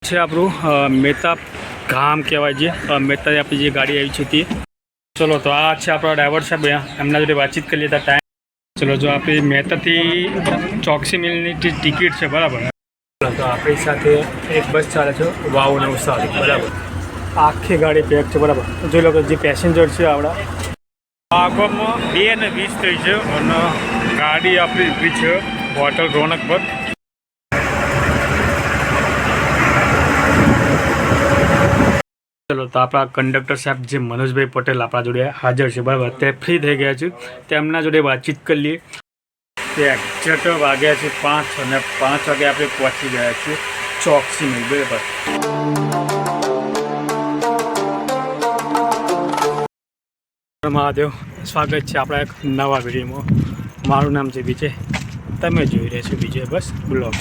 છે આપણું મહેતા ગામ કહેવાય છે। મહેતા આપણી જે ગાડી આવી છે તે ચલો તો આ છે આપણા ડ્રાઈવર સાહેબ, એમના જોડે વાતચીત કરી લેતા ટાઈમ। ચલો જો આપણી મહેતાથી ચોકસી મિલની ટિકિટ છે બરાબર। તો આપણી સાથે એક બસ ચાલે છે વાવ નવસારી બરાબર। આખી ગાડી પેક છે બરાબર। જોઈ લો કે જે પેસેન્જર છે આપણા આગળમાં 2:20 થઈ છે અને ગાડી આપણી ઊભી છે હોટલ રોનક પર। ચલો તો આપણા કંડક્ટર સાહેબ જે મનોજભાઈ પટેલ આપણા જોડે હાજર છે બરાબર। તે ફ્રી થઈ ગયા છે, તેમના જોડે વાતચીત કરી લઈએ। તે એક્ઝેક્ટ વાગ્યા છે 5 અને 5 વાગે આપણે પહોંચી ગયા છીએ ચોકસી મિલ બરાબર। મહાદેવ, સ્વાગત છે આપણા એક નવા વિડીયોમાં। મારું નામ છે વિજય, તમે જોઈ રહ્યા છો વિજય બસ બ્લોગ।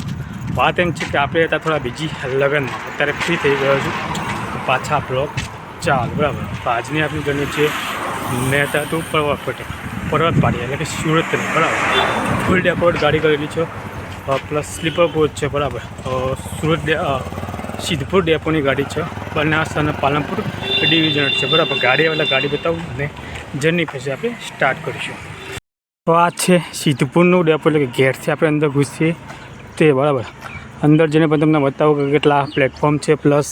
વાત એમ છે કે આપણે હતા થોડા બીજી લગ્નમાં, અત્યારે ફ્રી થઈ ગયો છું, પાછા બ્લોગ ચાલો બરાબર। તો આજની આપણી ગણી છે મહેતા ટુ પર્વતપાડી એટલે કે સુરત બરાબર। ફૂલ ડેકોરેટ ગાડી કરેલી છે, પ્લસ સ્લીપર કોચ છે બરાબર। સુરત સિદ્ધપુર ડેપોની ગાડી છે, બનાસ અને પાલનપુર ડિવિઝન છે બરાબર। ગાડી આવેલા ગાડી બતાવું અને જર્ની પછી આપણે સ્ટાર્ટ કરીશું। તો આ છે સિદ્ધપુરનું ડેપો એટલે કે ગેટથી આપણે અંદર ઘૂસીએ તે બરાબર। અંદર જઈને પણ તમને બતાવું કે કેટલા પ્લેટફોર્મ છે, પ્લસ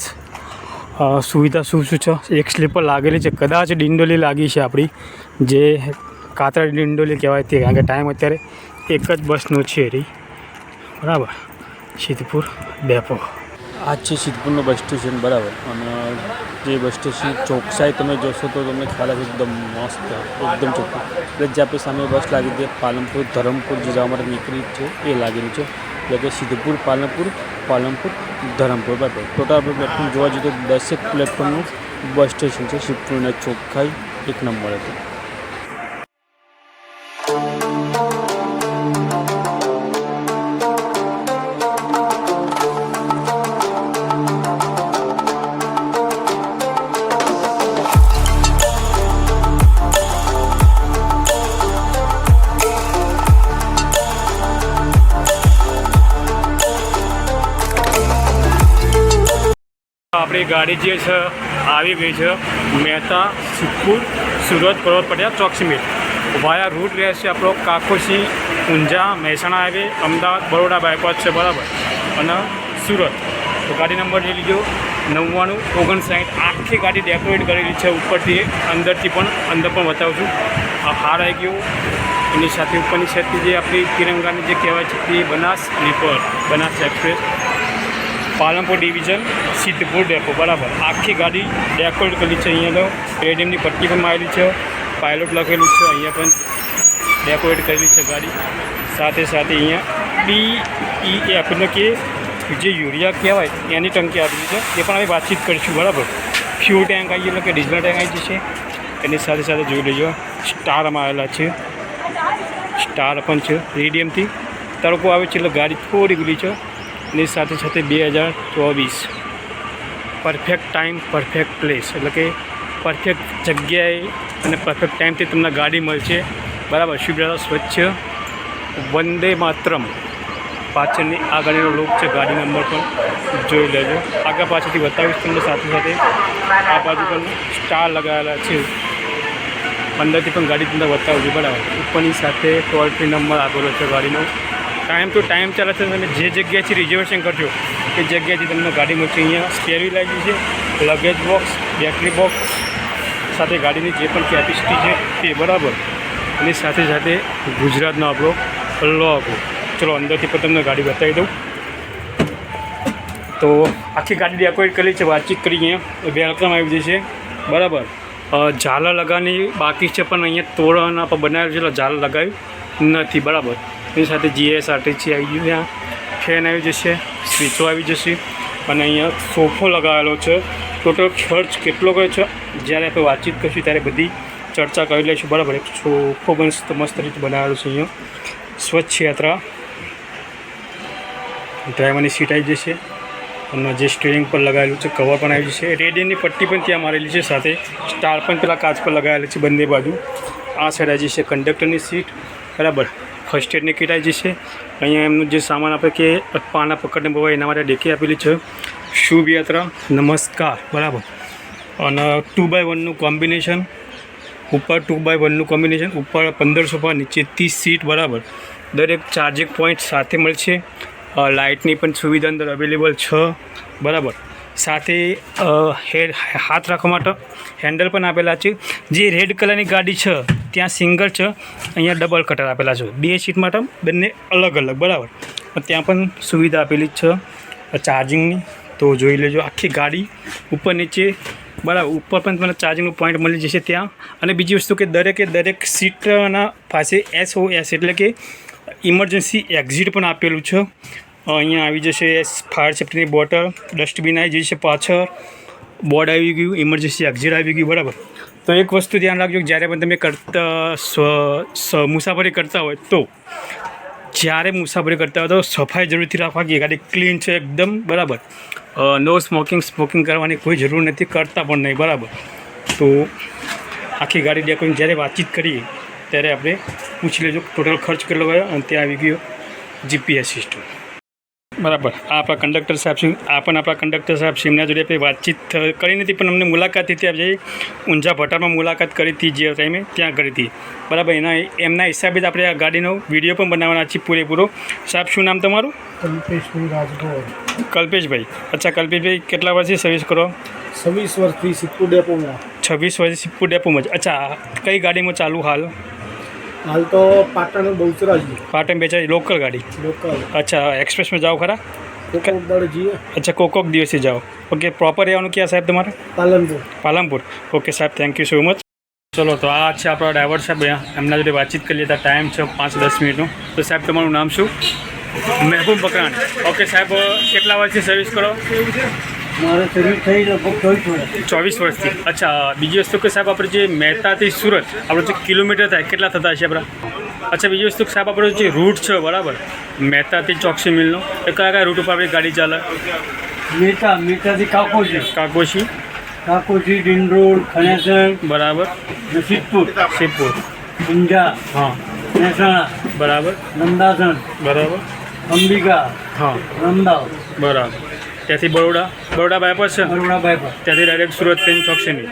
સુવિધા શું શું છે। એક સ્લીપર લાગેલી છે, કદાચ ડિંડોલી લાગી છે આપણી, જે કાતરા ડિંડોલી કહેવાય તે, કારણ કે ટાઈમ અત્યારે એક જ બસનો છે રહી બરાબર। સિદ્ધપુર ડેપો આ છે સિદ્ધપુરનું બસ સ્ટેશન બરાબર। અને જે બસ સ્ટેશન ચોકસાઈ તમે જોશો તો તમને ખ્યાલ આવે એકદમ મસ્ત, એકદમ ચોખ્ખું। એટલે જે આપણી સામે બસ લાગી છે પાલનપુર ધરમપુર જે જવા માટે નીકળી છે એ લાગેલું છે, એટલે કે સિદ્ધપુર પાલનપુર ધરમપુર બરાબર। ટોટલ આપણે પ્લેટફોર્મ જોવા જઈએ તો 10 પ્લેટફોર્મનું બસ સ્ટેશન છે। સિદ્ધપુરના ચોખ્ખાઈ એક નંબર હતી। આપણી ગાડી જે છે આવી ગઈ છે મહેતા સિદ્ધપુર સુરત પર્વતપાડી ચોકસી મિલ। વાયા રૂટ રહેશે આપણો કાકોસી ઊંઝા મહેસાણા હાઈવે અમદાવાદ બરોડા બાયપાસ છે બરાબર, અને સુરત। તો ગાડી નંબર લઈ લીધો 9959। આખી ગાડી ડેકોરેટ કરેલી છે ઉપરથી અંદરથી પણ, અંદર પણ બતાવું છું। આ હાર આવી ગયો, એની સાથે ઉપરની સાઈડથી જે આપણી તિરંગાની જે કહેવાય છે તે Banas sleeper Banas express Palanpur division Siddhpur depot બરાબર। આખી ગાડી ડેકોરેટ કરેલી છે। અહીંયા તો રેડિયમની પટ્ટી પણ મારેલી છે, પાયલોટ લખેલું છે, અહીંયા પણ ડેકોરેટ કરેલી છે ગાડી। સાથે સાથે અહીંયા BEF એટલે કે જે યુરિયા કહેવાય એની ટંકી આપેલી છે, એ પણ અમે વાતચીત કરીશું બરાબર। ફ્યુલ ટેન્ક આવી એટલે કે ડીઝલ ટેન્ક આવી જશે। એની સાથે સાથે જોઈ લેજો સ્ટારમાં આવેલા છે, સ્ટાર પણ છે રેડિયમથી તડકો આવે છે એટલે ગાડી થોડી ગુલી છે। એની સાથે સાથે 2024 પરફેક્ટ ટાઈમ પરફેક્ટ પ્લેસ એટલે કે પરફેક્ટ જગ્યાએ અને પરફેક્ટ ટાઈમથી તમને ગાડી મળશે બરાબર। સુવિધા સ્વચ્છ વંદે માતરમ પાછળની આ ગાડીનો લુક છે, ગાડી નંબર પણ જોઈ લેજો। આગળ પાછળથી બતાવીશ તમને, સાથે સાથે આ બાજુ પણ સ્ટાર લગાવેલા છે, અંદરથી પણ ગાડી તમને બતાવું છું બરાબર। ઉપરની સાથે ટોલ ફ્રી નંબર આપેલો છે ગાડીનો। ટાઈમ ટુ ટાઈમ ચાલે છે, તમે જે જગ્યાએથી રિઝર્વેશન કરજો એ જગ્યાએથી તમને ગાડી મળશે। અહીંયા સ્ટેરી લાગી છે, લગેજ બોક્સ, બેટરી બોક્સ, સાથે ગાડીની જે પણ કેપેસિટી છે તે બરાબર। એની સાથે સાથે ગુજરાતનો આપણો લોગો। ચલો અંદરથી પણ તમને ગાડી બતાવી દઉં। તો આખી ગાડી ડેકોરેટ કરેલી છે, વાતચીત કરી અહીંયા વેલકમ આવી જશે બરાબર। ઝાલર લગાવવાની બાકી છે, પણ અહીંયા તોરણ આપણે બનાવેલું છે એટલે ઝાલર લગાવ્યું નથી બરાબર। એની સાથે GSRTC આવી ગયું, ત્યાં ફેન આવી જશે, સ્વિચો આવી જશે, અને અહીંયા સોફો લગાવેલો છે। ટોટલ ખર્ચ કેટલો ગયો છે જ્યારે આપણે વાતચીત કરીશું ત્યારે બધી ચર્ચા કરી લઈશું બરાબર। એક સોફો પણ મસ્ત રીતે બનાવેલો છે અહીંયા, સ્વચ્છ યાત્રા। ડ્રાઈવરની સીટ આવી જશે, અને જે સ્ટીરિંગ પર લગાવેલું છે કવર પણ આવી જશે, રેડિયમની પટ્ટી પણ ત્યાં મારેલી છે, સાથે સ્ટાર પણ પેલા કાચ પર લગાવેલી છે બંને બાજુ। આ સાઈડ આવી જશે કંડક્ટરની સીટ બરાબર। ફર્સ્ટ એડની કિટ આવી જશે। અહીંયા એમનું જે સામાન આપણે કે પાના પકડને બવા એના માટે ડેકી આપેલી છે, શુભ યાત્રા, નમસ્કાર. બરાબર. અને 2x1નું કોમ્બિનેશન, ઉપર 2x1નું કોમ્બિનેશન, ઉપર 1500 પર, નીચે 30 સીટ. બરાબર. દરેક ચાર્જિંગ પોઈન્ટ સાથે મળશે. લાઇટની પણ સુવિધા અંદર અવેલેબલ છે. બરાબર. સાથે હાથ રાખવા માટે હેન્ડલ પણ આપેલા છે. જે રેડ કલરની ગાડી છે ત્યાં સિંગલ છે, અહીંયા ડબલ કટર આપેલા છે. 2 સીટ માટે બંને અલગ અલગ. બરાબર. ત્યાં પણ સુવિધા આપેલી જ છે ચાર્જિંગની, તો જોઈ લેજો. આખી ગાડી ઉપર નીચે, બરાબર, ઉપર પણ તમને ચાર્જિંગનું પોઈન્ટ મળી જશે ત્યાં. અને બીજી વસ્તુ કે દરેક સીટના પાસે SOS એટલે કે ઇમરજન્સી એક્ઝિટ પણ આપેલું છે. અહીંયા આવી જશે ફાયર સેફ્ટીની બોટલ, ડસ્ટબિન આવી જશે પાછળ, બોર્ડ આવી ગયું, ઇમરજન્સી એક્ઝિટ આવી ગયું. બરાબર. તો એક વસ્તુ ધ્યાન રાખજો, જ્યારે પણ તમે મુસાફરી કરતા હોય તો સફાઈ જરૂરથી રાખવા કે ગાડી ક્લીન છે એકદમ. બરાબર. નો સ્મોકિંગ કરવાની કોઈ જરૂર નથી, કરતા પણ નહીં. બરાબર. તો આખી ગાડી ડેકોરેશન જ્યારે વાતચીત કરીએ ત્યારે આપણે પૂછી લેજો ટોટલ ખર્ચ કેટલો ગયો, અને ત્યાં આવી ગયો GPS સિસ્ટમ. બરાબર. આપણા કંડક્ટર સાહેબ છે, એમના જોડે આપણે વાતચીત કરી નથી, પણ અમને મુલાકાત હતી. આપણે ઊંઝા ભટારમાં મુલાકાત કરી હતી, જે ટાઈમે ત્યાં કરી હતી. બરાબર. એમના હિસાબે જ આપણે આ ગાડીનો વિડીયો પણ બનાવવાના છીએ પૂરેપૂરો. સાહેબ, શું નામ તમારું? કલ્પેશભાઈ રાજગોર. કલ્પેશભાઈ. અચ્છા, કલ્પેશભાઈ કેટલા વર્ષથી સર્વિસ કરો? 26 વર્ષથી સિદ્ધપુર ડેપોમાં. 26 વર્ષથી સિદ્ધપુર ડેપોમાં જ. અચ્છા, કઈ ગાડીમાં ચાલુ હાલ તો પાટણ બહુચરાજી. પાટણ બેચારી લોકલ ગાડી? લોકલ. અચ્છા, એક્સપ્રેસમાં જાઓ ખરા? જઈએ. અચ્છા, કોક દિવસથી જાઓ. ઓકે. પ્રોપર રહેવાનું ક્યાં સાહેબ તમારે? પાલનપુર. ઓકે સાહેબ, થેન્ક યુ સો મચ. ચલો, તો આ છે આપણા ડ્રાઈવર સાહેબ. એમના જોડે વાતચીત કરી લેતા. ટાઈમ છે 5-10 મિનિટનું. તો સાહેબ, તમારું નામ શું? મહેબૂબ બકરાણી. ઓકે સાહેબ, કેટલા વર્ષથી સર્વિસ કરો? મારે સર્વિસ થઈ લગભગ 24 વર્ષથી. અચ્છા, બીજી વસ્તુ કે સાહેબ, આપણે જે મહેતાથી સુરત આપણે જે કિલોમીટર થાય કેટલા થતા છે આપણા? અચ્છા, બીજી વસ્તુ કે સાહેબ, આપણો જે રૂટ છે, બરાબર, મહેતાથી ચોકસી મિલનો, એ કયા રૂટ ઉપર આપણી ગાડી ચાલે? મેટાથી કાકોશી, ડિંડોળ, ખણેસણ. બરાબર. સિદ્ધપુર, ઊંઝા, હા, મહેસાણા, બરાબર, નંદાસણ, બરાબર, અંબિકા, હા, રમદાવ, બરાબર. ત્યાંથી બરોડા બાયપાસ છે, ત્યાંથી ડાયરેક્ટ સુરત ટ્રેન ચોકસી મિલ.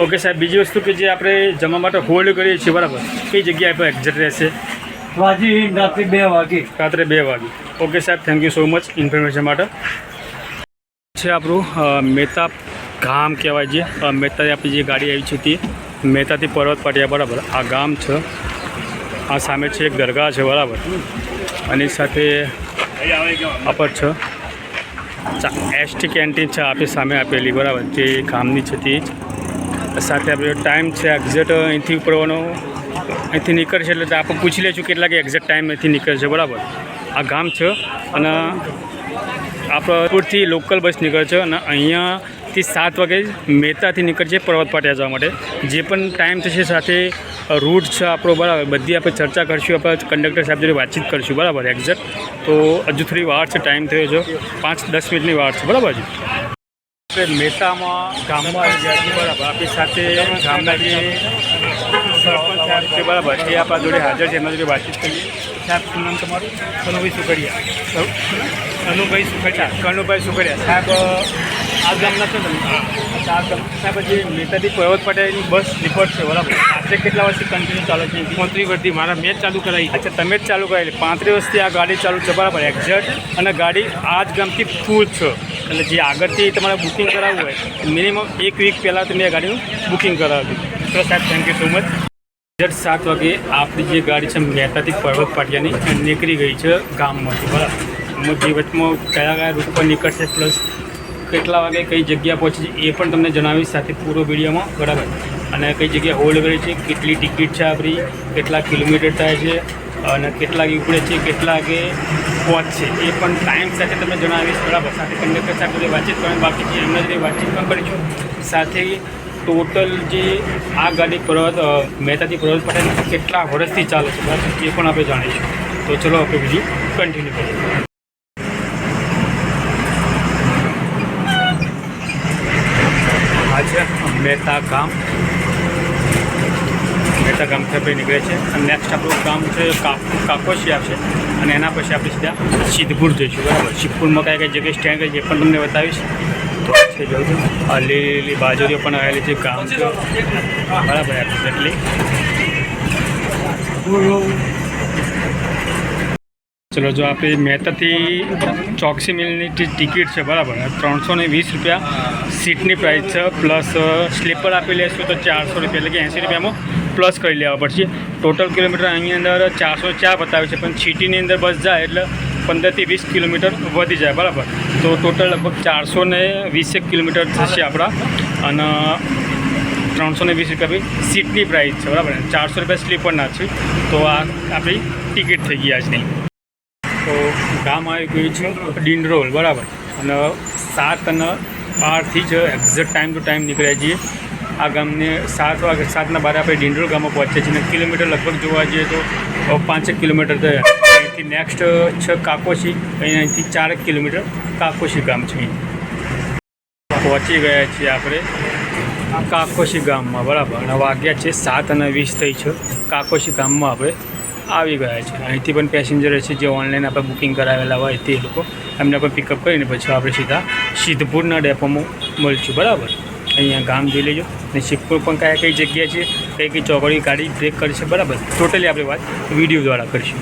ઓકે સાહેબ, બીજી વસ્તુ કે જે આપણે જમવા માટે હોલ્ડ કરીએ છીએ, બરાબર, કઈ જગ્યાએ પર એક્ઝેક્ટ રહેશે? રાત્રે 2 વાગે. ઓકે સાહેબ, thank you so much information માટે. છે આપણું મહેતા ગામ કહેવાય છે. મહેતાથી આપણી જે ગાડી આવી છે તે મહેતાથી પર્વત પાટિયા. બરાબર. આ ગામ છે. આ સામે છે એક દરગાહ છે. બરાબર. અને સાથે અપર છે ST કેન્ટીન છે આપણી સામે આપેલી. બરાબર. જે ગામની છે તે જ. સાથે આપણે ટાઈમ છે એક્ઝેક્ટ અહીંથી ઉપરવાનો, અહીંથી નીકળશે એટલે આપણે પૂછી લઈશું કેટલા કે એક્ઝેક્ટ ટાઈમ અહીંથી નીકળશે. બરાબર. આ ગામ છે. અને આપણા પૂરથી લોકલ બસ નીકળે છે, અને અહીંયાથી 7 વાગે મહેતાથી નીકળશે પર્વત પાટિયા જવા માટે. જે પણ ટાઈમ થશે, સાથે રૂટ છે આપણો, બરાબર, બધી આપણે ચર્ચા કરશું. આપણે કંડક્ટર સાહેબ જોડે વાતચીત કરશું. બરાબર. એક્ઝેક્ટ તો હજુ થોડી વાર છે, ટાઈમ થયો છે 5-10 મિનિટની વાર છે. બરાબર. આપણે મહેતામાં ગામમાં આવી ગયા છીએ. બરાબર. આપણી સાથે ગામના જે સરપંચ સાહેબ છે, બરાબર, એ આપણા જોડે હાજર છે. એમના જોડે વાતચીત કરીએ. સાહેબ, શું નામ તમારું? કનુભાઈ સુખડિયા. કનુભાઈ સુખડિયા. સાહેબ, આ ગામના છો તમે? સાહેબ, જે મહેતાથી પર્વત પાટિયાની બસ નીકળશે, બરાબર, આજે કેટલા વર્ષથી કન્ટિન્યુ ચાલે છે? 35 વર્ષથી. મારા મેં જ ચાલુ કરાવી. અચ્છા, તમે જ ચાલુ કરાવી. 35 વર્ષથી આ ગાડી ચાલુ છે. બરાબર. એક્ઝેક્ટ. અને ગાડી આ જ ગામથી ફૂલ છે. એટલે જે આગળથી તમારે બુકિંગ કરાવવું હોય, મિનિમમ 1 વીક પહેલાં તમે આ ગાડીનું બુકિંગ કરાવ્યું. તો સાહેબ, થેન્ક યુ સો મચ. 7 વાગે આપણી જે ગાડી છે મહેતાથી પર્વત પાટિયાની નીકળી ગઈ છે ગામમાંથી. બરાબર. જે વચમાં કયા રૂટ પર નીકળશે, પ્લસ કેટલા વાગે કઈ જગ્યા પહોંચી છે એ પણ તમને જણાવીશ સાથે પૂરો વિડીયોમાં. બરાબર. અને કઈ જગ્યાએ હોલ્ડ કરી છે, કેટલી ટિકિટ છે આપણી, કેટલા કિલોમીટર થાય છે, અને કેટલા વાગે ઉપડે છે, કેટલા વાગે પહોંચશે એ પણ ટાઈમ સાથે તમને જણાવીશ. બરાબર. સાથે કંડક્ટર સાથે જોડે વાતચીત કરવાની બાકી છે, એમના જોડે વાતચીત પણ કરીશું. સાથે ટોટલ જે આ ગાડી મહેતાથી પર્વત પાટિયા કેટલા વર્ષથી ચાલે છે, બરાબર, એ પણ આપણે જાણીશું. તો ચલો આપણે વિડીયો કન્ટિન્યુ કરીએ. આ છે મહેતા ગામ. મહેતા ગામથી આપણે નીકળે છે અને નેક્સ્ટ આપણું ગામ છે કાકોશી આવશે અને એના પછી આપણે સીધા સિદ્ધપુર જઈશું બરાબર. સિદ્ધપુરમાં કઈ કઈ જગ્યાએ સ્ટેન્ડ કરી એ પણ તમને બતાવીશ. તો છે જોજો આ લીલી બાજુરીઓ પણ આવેલી છે ગામ છે બરાબર એક્ઝેક્ટલી. ચલો જો આપણે મહેતાથી ચોકસી મિલની ટિકિટ છે બરાબર 320 રૂપિયા સીટની પ્રાઇસ છે પ્લસ સ્લીપર આપી લેશું તો 400 રૂપિયા એટલે કે 80 રૂપિયામાં પ્લસ કરી લેવા પડશે. ટોટલ કિલોમીટર અહીં અંદર 404 બતાવે છે પણ સિટીની અંદર બસ જાય એટલે 15 થી 20 કિલોમીટર વધી જાય બરાબર. તો ટોટલ લગભગ 420 કિલોમીટર થશે આપણા અને 320 રૂપિયા બી સીટની પ્રાઇસ છે બરાબર. 400 રૂપિયા સ્લીપરના છે તો આ આપણી ટિકિટ થઈ ગઈ આજની. તો ગામ આવી ગયું છે ડિંડરોલ બરાબર અને 7 અને 12થી જ એક્ઝેક્ટ ટાઈમ ટુ ટાઈમ નીકળ્યા છીએ. આ ગામને 7 વાગે 7:12 આપણે ડિંડરોલ ગામમાં પહોંચ્યા છીએ અને કિલોમીટર લગભગ જોવા જઈએ તો 5 કિલોમીટર થયા. અહીંથી નેક્સ્ટ છે કાકોશી, અહીંથી 4 કિલોમીટર કાકોશી ગામ છે. પહોંચી ગયા છીએ આપણે કાકોશી ગામમાં બરાબર અને વાગ્યા છે 7:20 થઈ છે. કાકોશી ગામમાં આપણે આવી ગયા છે. અહીંથી પણ પેસેન્જર છે જે ઓનલાઈન આપણે બુકિંગ કરાવેલા હોય તે લોકો એમને પણ પિકઅપ કરીને પછી આપણે સીધા સિદ્ધપુરના ડેપોમાં મળીશું બરાબર. અહીંયા ગામ જોઈ લેજો અને સિદ્ધપુર પણ કઈ જગ્યા છે કઈ ચોકડી ગાડી બ્રેક કરશે બરાબર. ટોટલી આપણે વાત વિડીયો દ્વારા કરીશું.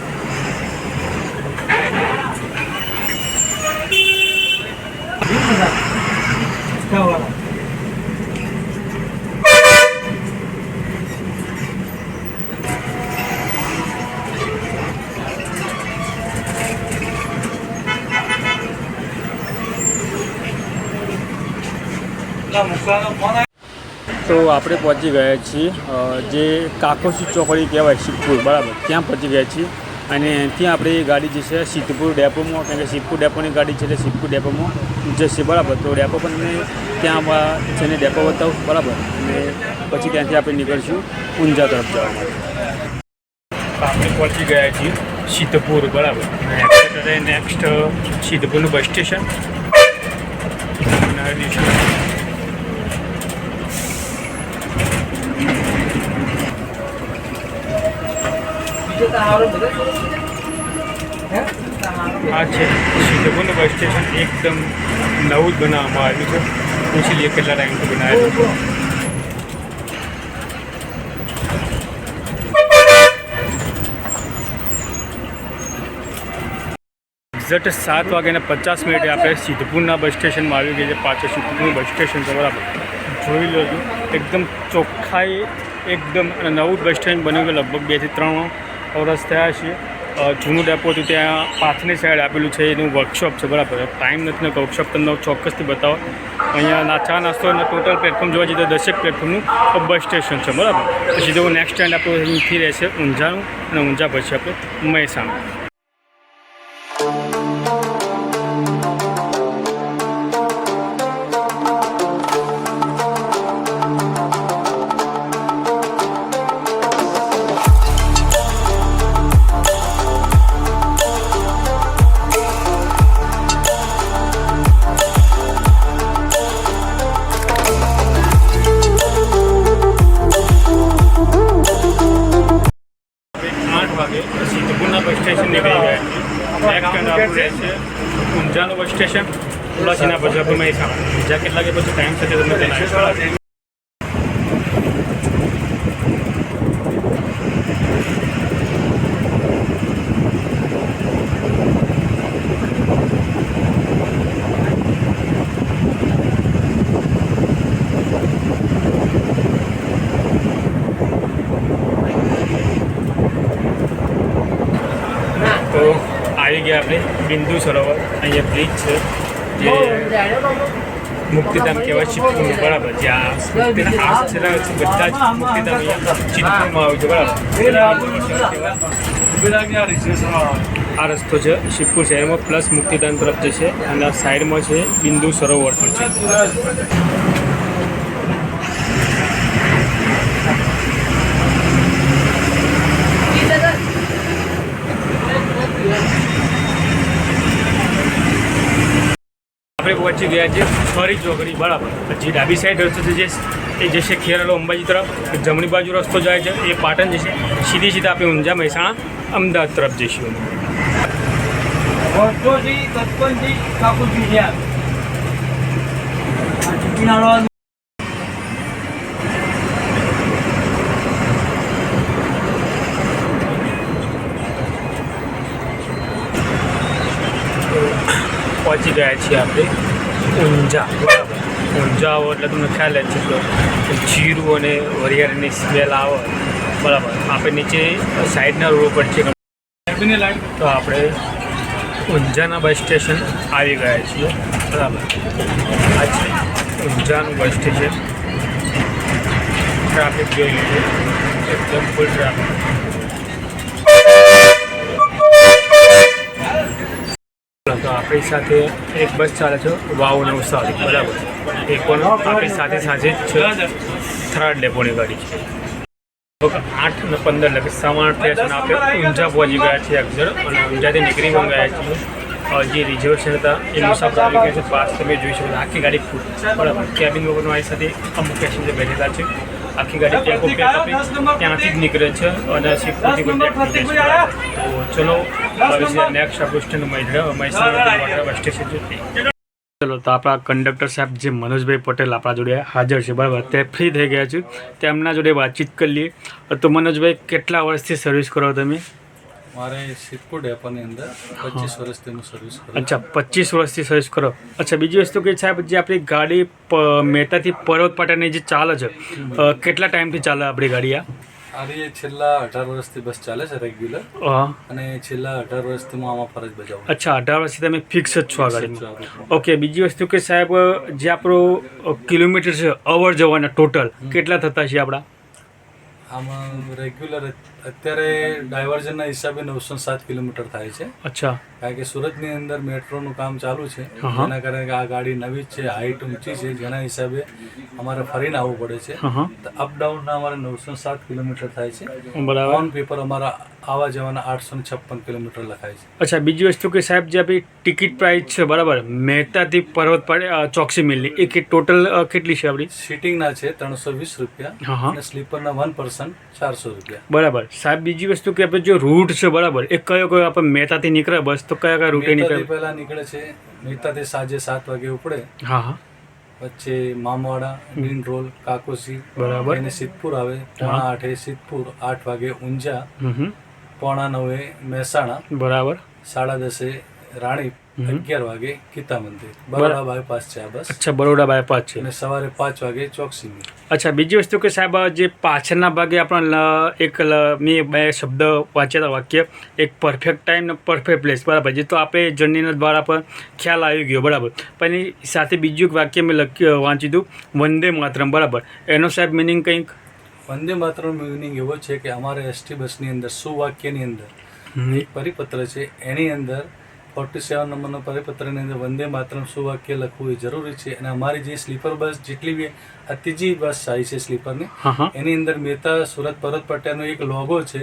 તો આપણે પહોંચી ગયા છીએ જે કાકોશી ચોકડી કહેવાય સિદ્ધપુર બરાબર ત્યાં પહોંચી ગયા છીએ અને ત્યાં આપણે ગાડી જશે સિદ્ધપુર ડેપોમાં કારણ કે સિદ્ધપુર ડેપોની ગાડી છે એટલે સિદ્ધપુર ડેપોમાં જશે બરાબર. તો ડેપો પણ ત્યાં જઈને ડેપો બતાવું બરાબર અને પછી ત્યાંથી આપણે નીકળીશું ઊંઝા તરફ જવા માટે. આપણે પહોંચી ગયા છીએ સિદ્ધપુર બરાબર અને નેક્સ્ટ સિદ્ધપુરનું બસ સ્ટેશન આ છે સિદ્ધપુરનું બસ સ્ટેશન. એકદમ નવું જ બનાવવામાં આવ્યું છે. પૂછી લઈએ કેટલા ટાઈમથી બનાવેલું છે. એક્ઝેક્ટ 7:50 આપણે સિદ્ધપુરના બસ સ્ટેશનમાં આવી ગયા છે. પાછળ સિદ્ધપુરનું બસ સ્ટેશન છે બરાબર. જોઈ લેજો એકદમ ચોખ્ખાઈ એકદમ અને નવું બસ સ્ટેન્ડ બન્યું કે લગભગ 2 થી 3 વર્ષ થયા છે. જૂનું ડેપો હતું ત્યાં પાછળની સાઈડ આપેલું છે એનું વર્કશોપ છે બરાબર. ટાઈમ નથી ને વર્કશોપ તમને ચોક્કસથી બતાવો. અહીંયા ચા નાસ્તો અને ટોટલ પ્લેટફોર્મ જોવા જઈએ તો 10 પ્લેટફોર્મનું બસ સ્ટેશન છે બરાબર. તો સીધું નેક્સ્ટ સ્ટેન્ડ આપણું અહીંથી રહેશે ઊંઝાનું અને ઊંઝા પછી આપણે મહેસાણા. સિદ્ધપુરના બસ સ્ટેશન નીકળી ગયા. નેક્સ્ટ સ્ટેન્ડ આપણું રહેશે ઊંઝાનું બસ સ્ટેશન પ્લસ એના પછી આપણે મહેસાણા. ઊંઝા કેટલા કે પછી ટાઈમ સાથે તમે જણાવીશ. તો આવી ગયા આપણે બિંદુ સરોવર. અહીંયા બ્રિજ છે જે મુક્તિધામ કહેવાય સિદ્ધપુર બરાબર. જ્યાં મુક્તિના આસ છેલ્લા બધા જ મુક્તિધામ અહીંયા સિદ્ધપુરમાં આવે છે બરાબર. આ રસ્તો છે સિદ્ધપુર શહેરમાં પ્લસ મુક્તિધામ તરફ જશે અને આ સાઈડમાં છે બિંદુ સરોવર પણ છે. આપણે પહોંચી ગયા છે ફરી ચોકડી બરાબર. જે ડાબી સાઈડ રસ્તો છે જે એ જશે ખેરાલુ અંબાજી તરફ. જમણી બાજુ રસ્તો જાય છે એ પાટણ જશે. સીધા આપણે ઊંઝા મહેસાણા અમદાવાદ તરફ જઈશું. વર્ષોથી 55 કાકુજી ગયા. આ કિનારો પહોંચી ગયા છીએ આપણે ઊંઝા. ઊંઝા આવો એટલે તમને ખ્યાલ જ છે કે જીરું અને વરિયાળીની સ્મેલ આવે. બરાબર. આપણે નીચે સાઈડના રોડ પર છે તો આપણે ઊંઝાના બસ સ્ટેશન આવી ગયા છીએ. બરાબર. આ છે ઊંઝાનું બસ સ્ટેશન. ટ્રાફિક જોઈ લીધું, એકદમ ફૂલ ટ્રાફિક. તો આપણી સાથે એક બસ ચાલે છે વાવ નવસારી. બરાબર. એ પણ આપણી સાથે સાથે જ છે થર્ડ ડેપોની ગાડી છે. 8:15 એટલે 8:15 થયા છે અને આપણે ઊંઝા પહોંચી ગયા છીએ અક્ષર. અને ઊંઝાથી નીકળી પણ ગયા છીએ. જે રિઝર્વેશન હતા એ મુસાફર આવી ગયા છે. પાસ તમે જોઈ શકો આખી ગાડી ફૂલ. બરાબર. કેબિન વગરનું મારી સાથે અમુક પેસેન્જર બેઠેલા છે. આખી ગાડી પેક ત્યાંથી જ નીકળે છે અને શિફ્ટથી કોઈ નીકળે છે. તો ચલો નેક્સ્ટ આપણું સ્ટેન્ડ મહેસાણા બસ સ્ટેશન છે. ચલો તો આપણા કંડક્ટર સાહેબ જે મનોજભાઈ પટેલ આપણા જોડે હાજર છે. બરાબર. તે ફ્રી થઈ ગયા છે. તેમના જોડે વાતચીત કરી લઈએ. તો મનોજભાઈ, કેટલા વર્ષથી સર્વિસ કરો તમે? મારે સિદ્ધપુર ડેપોની અંદર 25 વર્ષથી હું સર્વિસ કરું. અચ્છા, 25 વર્ષથી સર્વિસ કરો. અચ્છા, બીજી વસ્તુ કે સાહેબ, જે આપણી ગાડી મહેતાથી પર્વત પાટણની જે ચાલે છે, કેટલા ટાઈમથી ચાલે આપણી ગાડી? આરી છેલ્લા 18 વર્ષથી બસ ચાલે છે રેગ્યુલર. અને છેલ્લા 18 વર્ષથી હું આમાં ફરજ બજાવું. અચ્છા, 18 વર્ષથી તમે ફિક્સ જ છો આ ગાડીમાં. ઓકે. બીજી વસ્તુ કે સાહેબ, જે આપણું કિલોમીટર છે અવર જવાના ટોટલ કેટલા થતા છે આપણા? આમાં રેગ્યુલર અત્યારે ડાયવર્ઝનના હિસાબે 907 કિલોમીટર થાય છે. અચ્છા. કારણ કે સુરતની અંદર મેટ્રોનું કામ ચાલુ છે. જેના કારણે આ ગાડી નવી જ છે, હાઈટ ઊંચી છે, જેના હિસાબે અમારે ફરીને આવવું પડે છે. તો અપડાઉનના અમારે 907 કિલોમીટર થાય છે. બરાબર. ઓન પેપર અમારા આવા જવાના 856 કિલોમીટર લખાય છે. અચ્છા, બીજી વસ્તુ કે સાહેબ, જે આપણી ટિકિટ પ્રાઇસ છે, બરાબર, મહેતાથી પર્વત ચોકસી મિલની એ ટોટલ કેટલી છે આપણી? સીટિંગના છે 320 રૂપિયા અને સ્લીપરના 1 પર્સન 400 રૂપિયા. બરાબર. સાહેબ, બીજી વસ્તુ કે આપણે જો રૂટ છે, બરાબર, એ કયો આપણે મહેતાથી નીકળે બસ તો કયા રૂટે નીકળે? પહેલા નીકળે છે મહેતાથી સાંજે 7 વાગે ઉપડે. હા. વચ્ચે મામવાડા, ગ્રીન રોલ, કાકોસી, બરાબર. એને સિદ્ધપુર આવે. 8:30 સિદ્ધપુર, 8 વાગે ઊંઝા, 9:45 મહેસાણા, બરાબર. 10:30 રાણી, 11 વાગે ગીતા મંદિર. બરોડા બાયપાસ છે આ બસ. અચ્છા, બરોડા બાયપાસ છે. અને સવારે 5 વાગે ચોકસી. અચ્છા, બીજી વસ્તુ કે સાહેબ, જે પાછળના ભાગે આપણા મેં 2 શબ્દ વાંચ્યા વાક્ય, એક પરફેક્ટ ટાઈમ ને પરફેક્ટ પ્લેસ. બરાબર. જે તો આપણે જર્નીના દ્વારા પર ખ્યાલ આવી ગયો. બરાબર. પણ એની સાથે બીજું એક વાક્ય મેં વાંચ્યું હતું, વંદે માતરમ. બરાબર. એનો સાહેબ મિનિંગ કંઈક? વંદે માતરમ મિનિંગ એવો છે કે અમારે એસટી બસની અંદર સુવાક્યની અંદર એક પરિપત્ર છે. એની અંદર 47 નંબરનો પરિપત્રની અંદર વંદે માતરમ સુવાક્ય લખવું એ જરૂરી છે. અને અમારી જે સ્લીપર બસ જેટલી બી આ ત્રીજી બસ આવી છે સ્લીપરની, એની અંદર મહેતા સુરત પર્વત પટ્ટાનો એક લોગો છે,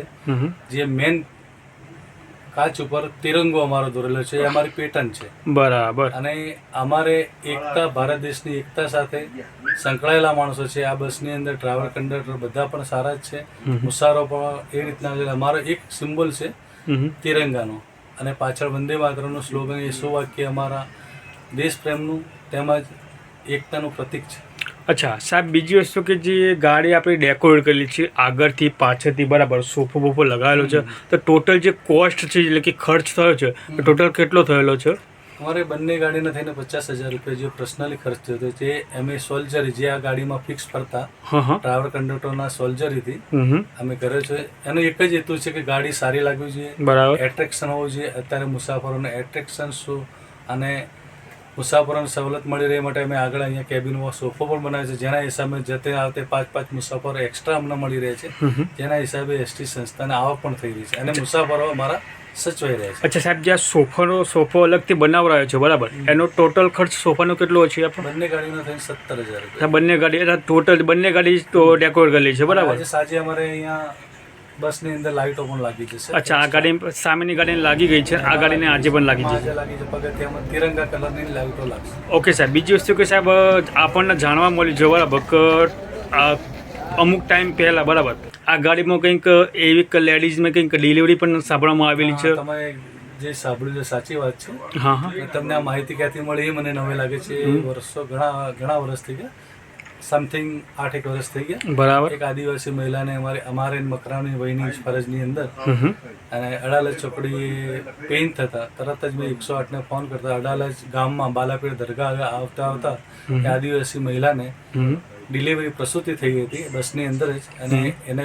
જે મેન કાચ ઉપર તિરંગો અમારો દોરેલો છે. એ અમારી પેટર્ન છે. બરાબર. અને અમારે એકતા, ભારત દેશની એકતા સાથે સંકળાયેલા માણસો છે આ બસની અંદર. ડ્રાઈવર, કંડક્ટર બધા પણ સારા જ છે. મુસાફરો પણ એ રીતના. અમારો એક સિમ્બોલ છે તિરંગાનો. અને પાછળ વંદે માતરમનું સ્લોગન, એ સુવાક્ય અમારા દેશ પ્રેમનું તેમજ એકતાનું પ્રતીક છે. અચ્છા સાહેબ, બીજી વસ્તુ કે જે ગાડી આપણે ડેકોરેટ કરેલી છે આગળથી પાછળથી, બરાબર, સોફો બોફો લગાવેલો છે, તો ટોટલ જે કોસ્ટ છે એટલે કે ખર્ચ થયો છે ટોટલ કેટલો થયેલો છે? અમારે બંને ગાડીને થઈને 50,000 રૂપિયા જે પર્સનલી ખર્ચ થયો હતો, જે અમે સોલ્જરી જે આ ગાડીમાં ફિક્સ ફરતા ડ્રાઈવર કંડક્ટરના સોલ્જરીથી અમે કર્યો છે. એનો એક જ હેતુ છે કે ગાડી સારી લાગવી જોઈએ, બરાબર, એટ્રેક્શન હોવું જોઈએ. અત્યારે મુસાફરોને એટ્રેક્શન શું અને મુસાફરોને સવલત મળી રહે માટે અમે આગળ અહીંયા કેબિનમાં સોફો પણ બનાવ્યો છે, જેના હિસાબે જતે આવતે 5 મુસાફરો એક્સ્ટ્રા અમને મળી રહે છે, જેના હિસાબે એસટી સંસ્થાને આવક પણ થઈ રહી છે અને મુસાફરો અમારા સચવાઈ રહ્યા છે. અચ્છા સાહેબ, જે સોફો અલગથી બનાવરાયો છે, બરાબર, એનો ટોટલ ખર્ચ સોફાનો કેટલો છે આપણે? બંને ગાડીનો થઈને 17,000 રૂપિયા. બંને ગાડી ટોટલ બંને ગાડી તો ડેકોરેટ કરેલી છે, બરાબર. આજે સાંજે અમારે અહીંયા બસની અંદર લાઇટો પણ લાગી જશે. અચ્છા, આ ગાડી સામેની ગાડીને લાગી ગઈ છે, આ ગાડીને આજે પણ લાગી છે. લાગી છે પગથિયામાં તિરંગા કલરની લાઇટો લાગશે. ઓકે સાહેબ, બીજી વસ્તુ કે સાહેબ આપણને જાણવા મળ્યું છે, બરાબર, કે અમુક ટાઈમ પહેલાં બરાબર આ ગાડીમાં કંઈક એવી લેડીઝમાં કંઈક ડિલિવરી પણ સાંભળવામાં આવેલી છે. તમે જે સાંભળ્યું છે સાચી વાત છે. હા હા. અને તમને આ માહિતી ક્યાંથી મળી એ મને નવે લાગે છે. એ વર્ષો ઘણા વર્ષ થઈ ગયા, સમથિંગ 8-1 વર્ષ થઈ ગયા. બરાબર. એક આદિવાસી મહિલાને અમારે મકરાની વયની ફરજની અંદર અને અડાલજ ચોકડી પેઇન થતા તરત જ મેં 108 ને ફોન કરતા અડાલજ ગામમાં બાલાપીર દરગાહ આવતા એ આદિવાસી મહિલાને ડિલિવરી પ્રસૂતિ થઈ હતી બસની અંદર જ, અને એને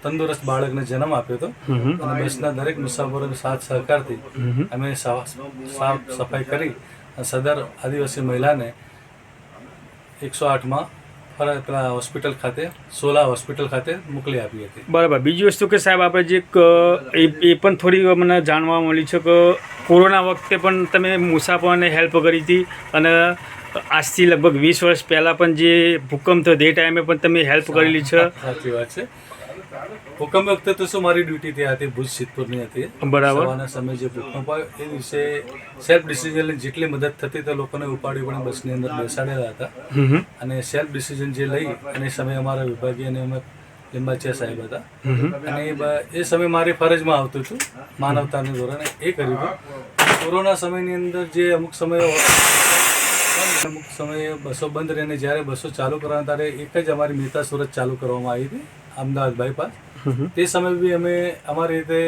તંદુરસ્ત બાળકને જન્મ આપ્યો હતો. અને બસના દરેક મુસાફરો સાથ સહકારથી અમે સાફ સફાઈ કરી સદર આદિવાસી મહિલાને 108માં પેલા હોસ્પિટલ ખાતે સોલા હોસ્પિટલ ખાતે મોકલી આપી હતી. બરાબર. બીજી વસ્તુ કે સાહેબ આપણે જે એ પણ થોડી મને જાણવા મળી છે કે કોરોના વખતે પણ તમે મુસાફરોને હેલ્પ કરી હતી, અને આજથી લગભગ 20 વર્ષ પહેલાં પણ જે ભૂકંપ થયો તે ટાઈમે પણ તમે હેલ્પ કરેલી છે. સાચી વાત છે. ભૂકંપ વખતે તો શું મારી ડ્યુટી ત્યાં હતી, ભુજ સિદ્ધપુરની હતી. બરાબર. સવારના સમયે જે ભૂકંપ આવ્યો એ દિવસે સેલ્ફ ડિસિઝનની જેટલી મદદ થતી તો લોકોને ઉપાડી પણ બસની અંદર બેસાડેલા હતા. અને સેલ્ફ ડિસિઝન જે લઈ અને એ સમયે અમારા વિભાગીય અને અમે લિંબાચિયા સાહેબ હતા, અને એ સમયે મારી ફરજમાં આવતું હતું માનવતાને ધોરણે એ કર્યું હતું. કોરોના સમયની અંદર જે અમુક સમયે બસો બંધ રહીને જ્યારે બસો ચાલુ કરવાના ત્યારે એક જ અમારી મહેતા સુરત ચાલુ કરવામાં આવી હતી અમદાવાદ બાયપાસ. તે સમયે બી અમે અમારી રીતે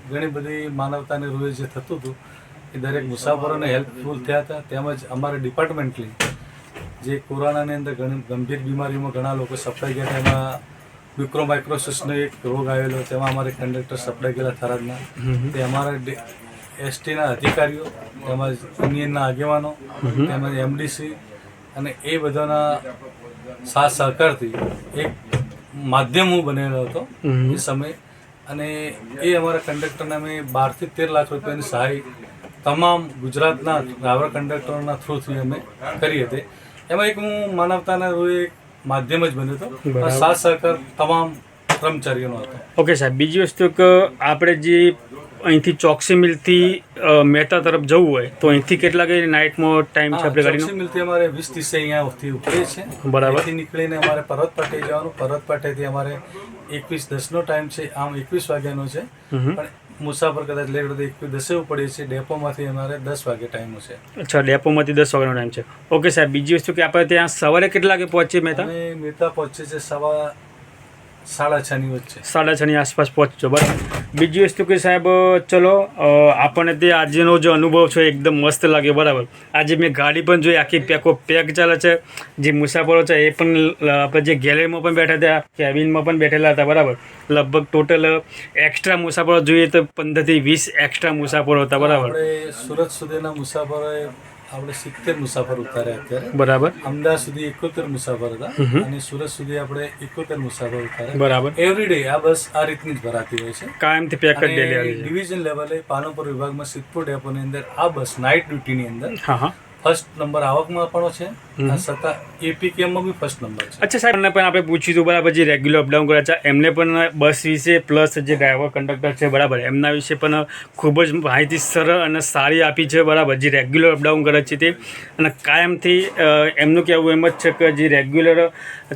ઘણી બધી માનવતાની રૂએ જે થતું હતું એ દરેક મુસાફરોને હેલ્પફુલ થયા હતા. તેમજ અમારા ડિપાર્ટમેન્ટલી જે કોરોનાની અંદર ઘણી ગંભીર બીમારીમાં ઘણા લોકો સપડાઈ ગયા હતા. એમાં મ્યુક્રોમાઇક્રોસિસનો એક રોગ આવેલો, તેમાં અમારે કંડક્ટર સપડાઈ ગયેલા થરાદના. તે અમારા એસટીના અધિકારીઓ તેમજ યુનિયનના આગેવાનો તેમજ એમડીસી અને એ બધાના સાથ સહકારથી એક માધ્યમ હું બનેલો હતો એ સમયે. અને એ અમારા કંડક્ટરને અમે 12 થી 13 લાખ રૂપિયાની સહાય તમામ ગુજરાતના ડ્રાઈવર કંડક્ટરોના થ્રુથી અમે કરી હતી. એમાં એક હું માનવતાના રૂએ એક માધ્યમ જ બન્યો હતો. સાથ સહકાર તમામ કર્મચારીઓનો હતો. ઓકે સાહેબ. બીજી વસ્તુ કે આપણે જે અહીંથી ચોકસી મિલથી મહેતા તરફ જવું હોય તો અહીંથી કેટલા કઈ નાઇટમાં ટાઈમ છે આપણે ગાડીનો? ચોકસી મિલથી અમારે 20-30 અહીંયાથી ઉપડે છે. બરાબર. અહીંથી નીકળીને અમારે પર્વત પાટે જવાનું. પર્વત પાટેથી અમારે 21:10નો ટાઈમ છે, આમ 21 વાગ્યાનો છે. પણ મુસાફર કદાચ લેટ હોય તો 21:10 ઉપડીએ છીએ. ડેપોમાંથી અમારે 10 વાગે ટાઈમ છે. અચ્છા, ડેપોમાંથી 10 વાગ્યાનો ટાઈમ છે. ઓકે સાહેબ. બીજી વસ્તુ કે આપણે ત્યાં સવારે કેટલા વાગે પહોંચીએ મહેતા? અમે મહેતા પહોંચે છે 6:30 ની વચ્ચે. 6:30 ની આસપાસ પહોંચજો. બરાબર. બીજી વસ્તુ કે સાહેબ ચલો આપણને તે આજનો જે અનુભવ છે એકદમ મસ્ત લાગ્યો. બરાબર. આજે મેં ગાડી પણ જોઈ, આખી પેક ચાલે છે. જે મુસાફરો છે એ પણ આપણે જે ગેલેરીમાં પણ બેઠા હતા, કેબિનમાં પણ બેઠેલા હતા. બરાબર. લગભગ ટોટલ એક્સ્ટ્રા મુસાફરો જોઈએ તો 15 થી 20 એક્સ્ટ્રા મુસાફરો હતા. બરાબર. આપણે સુરત સુધીના મુસાફરોએ આપણે 70 મુસાફર ઉતાર્યા અત્યારે. બરાબર. અમદાવાદ સુધી 71 મુસાફર હતા અને સુરત સુધી આપણે 71 મુસાફર ઉતાર્યા. બરાબર. એવરી ડે આ બસ આ રીતની જ ભરાતી હોય છે. કાયમથી પેક જ ડેલી આવી છે. ડિવિઝન લેવલે પાલનપુર વિભાગમાં સિદ્ધપુર ડેપોની અંદર આ બસ નાઇટ ડ્યુટીની અંદર હા હા ફર્સ્ટ નંબર આવકમાં પણ છે, આ છતાં એપીકેમાં બી ફર્સ્ટ નંબર છે. અચ્છા સાહેબ, એમને પણ આપણે પૂછ્યું હતું બરાબર, જે રેગ્યુલર અપડાઉન કરે છે એમને પણ બસ વિશે પ્લસ જે ડ્રાઈવર કંડક્ટર છે બરાબર એમના વિશે પણ ખૂબ જ માહિતી સરળ અને સારી આપી છે. બરાબર. જે રેગ્યુલર અપડાઉન કરે છે તે, અને કાયમથી એમનું કહેવું એમ જ છે કે જે રેગ્યુલર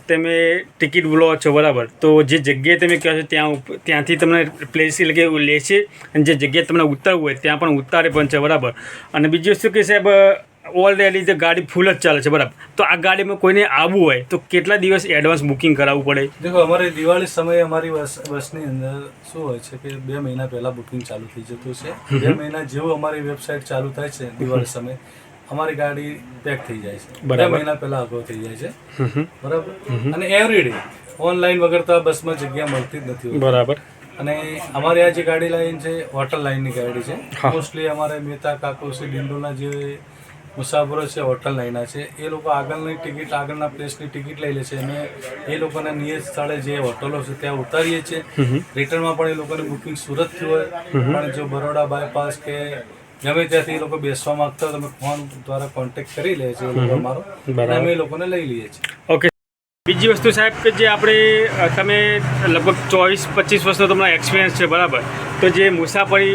તમે ટિકિટ લો છો બરાબર, તો જે જગ્યાએ તમે કહો છો ત્યાંથી તમને પ્લેસ એટલે કે લે છે, અને જે જગ્યાએ તમને ઉતારવું હોય ત્યાં પણ ઉતારે પણ છે. બરાબર. અને બીજી વસ્તુ કે સાહેબ ઓલરેડી જે ગાડી ફૂલ જ ચાલે છે. બરાબર. તો આ ગાડીમાં કોઈને આવવું હોય તો કેટલા દિવસ એડવાન્સ બુકિંગ કરાવવું પડે? દેખો, અમારે દિવાળી સમયે અમારી બસની અંદર શું હોય છે કે 2 મહિના પહેલા બુકિંગ ચાલુ થઈ જતું છે. 2 મહિના જેવું અમારી વેબસાઇટ ચાલુ થાય છે દિવાળી સમયે અમારી ગાડી પેક થઈ જાય છે. 2 મહિના પહેલા અગાઉ થઈ જાય છે. બરાબર. અને એવરી ડે ઓનલાઈન વગર તો આ બસમાં જગ્યા મળતી જ નથી. બરાબર. અને અમારી આ જે ગાડી લાઈન છે હોટલ લાઈનની ગાડી છે. મોસ્ટલી અમારે મહેતા કાકોસી ડિંડોના જે મુસાફરો છે હોટલ લાઈનના છે, એ લોકો આગળની ટિકિટ આગળના પ્લેસની ટિકિટ લઈ લે છે અને એ લોકોના નિયત સ્થળે જે હોટલો છે ત્યાં ઉતારીએ છીએ. રિટર્નમાં પણ એ લોકોની બુકિંગ સુરતથી હોય, પણ જો બરોડા બાયપાસ કે ગમે ત્યાંથી એ લોકો બેસવા માંગતા હોય તમે ફોન દ્વારા કોન્ટેક્ટ કરી લે છે એ લોકો અમારો, અને અમે એ લોકોને લઈ લઈએ છીએ. ઓકે. બીજી વસ્તુ સાહેબ કે જે આપણે તમે લગભગ 24-25 વર્ષનો તમારો એક્સપિરિયન્સ છે બરાબર, તો જે મુસાફરી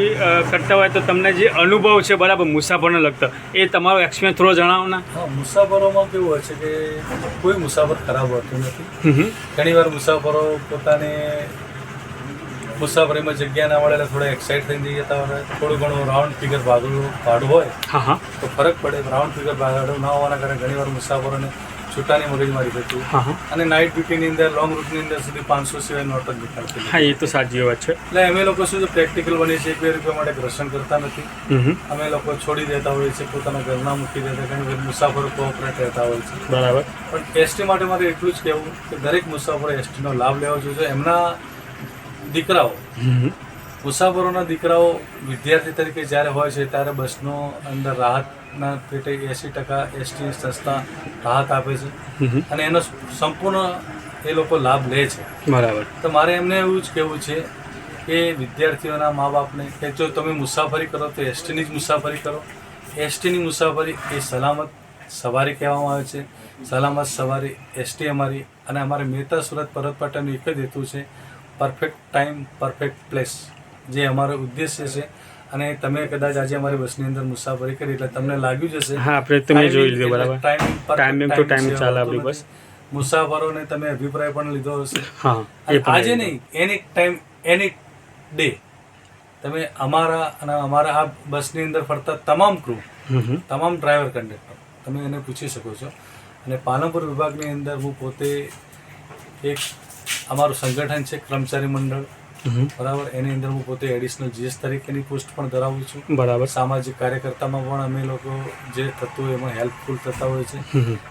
કરતા હોય તો તમને જે અનુભવ છે બરાબર મુસાફરને લગતો એ તમારો એક્સપિરિયન્સ થોડો જણાવો ને. હા, મુસાફરોમાં કેવું હોય છે કે કોઈ મુસાફર ખરાબ હોતું નથી. ઘણીવાર મુસાફરો પોતાને મુસાફરીમાં જગ્યા ના મળે એટલે થોડા એક્સાઇટ થઈને જતા હોય, થોડું ઘણું રાઉન્ડ ફિગર ભાડું હોય હા હા તો ફરક પડે. રાઉન્ડ ફિગર ભાડું ના હોવાના કારણે ઘણીવાર મુસાફરોને છૂટાની મગજમારી થતી હા હા અને નાઇટ ડ્યુટીની અંદર લોંગ રૂટની અંદર સુધી 500 સિવાય નોટ જ નીકળતી. હા, એ તો સાચી વાત છે. એટલે અમે લોકો શું છે પ્રેક્ટિકલ બની છે, 1-2 રૂપિયા માટે ઘર્ષણ કરતા નથી. અમે લોકો છોડી દેતા હોઈએ છીએ, પોતાના ઘરના મૂકી દેતા, ઘણી વખત મુસાફરો કોઓપરેટ રહેતા હોય છે. બરાબર. પણ એસટી માટે મારે એટલું જ કહેવું કે દરેક મુસાફરો એસટીનો લાભ લેવો જોઈએ. એમના દીકરાઓ, મુસાફરોના દીકરાઓ વિદ્યાર્થી તરીકે જ્યારે હોય છે ત્યારે બસનો અંદર રાહતના પેટે 80% એસટી સંસ્થા રાહત આપે છે અને એનો સંપૂર્ણ એ લોકો લાભ લે છે. બરાબર. તો મારે એમને એવું જ કહેવું છે કે વિદ્યાર્થીઓના મા બાપને કે જો તમે મુસાફરી કરો તો એસટીની જ મુસાફરી કરો. એસટીની મુસાફરી એ સલામત સવારી કહેવામાં આવે છે. સલામત સવારી એસટી અમારી અને અમારે મહેતા સુરત પરત પાટણનું એક જ હેતુ છે, પરફેક્ટ ટાઈમ પરફેક્ટ પ્લેસ, જે અમારો ઉદ્દેશ્ય છે. અને તમે કદાચ આજે અમારી બસની અંદર મુસાફરી કરી એટલે તમને લાગ્યું જ હશે હા, આપણે તમે જોઈ લીધું બરાબર. ટાઈમિંગ તો ટાઈમ ચાલે આપણી બસ. મુસાફરોને તમે અભિપ્રાય પણ લીધો હશે. હા, અને આજે નહીં, એની ટાઈમ એની ડે તમે અમારા અને અમારા આ બસની અંદર ફરતા તમામ ક્રૂ, તમામ ડ્રાઈવર કંડક્ટર તમે એને પૂછી શકો છો. અને પાલનપુર વિભાગની અંદર હું પોતે એક અમારું સંગઠન છે કર્મચારી મંડળ, બરાબર, એની અંદર હું પોતે એડિશનલ જીએસ તરીકેની પોસ્ટ પણ ધરાવું છું. બરાબર. સામાજિક કાર્યકર્તામાં પણ અમે લોકો જે થતું હોય એમાં હેલ્પફુલ થતા હોય છે.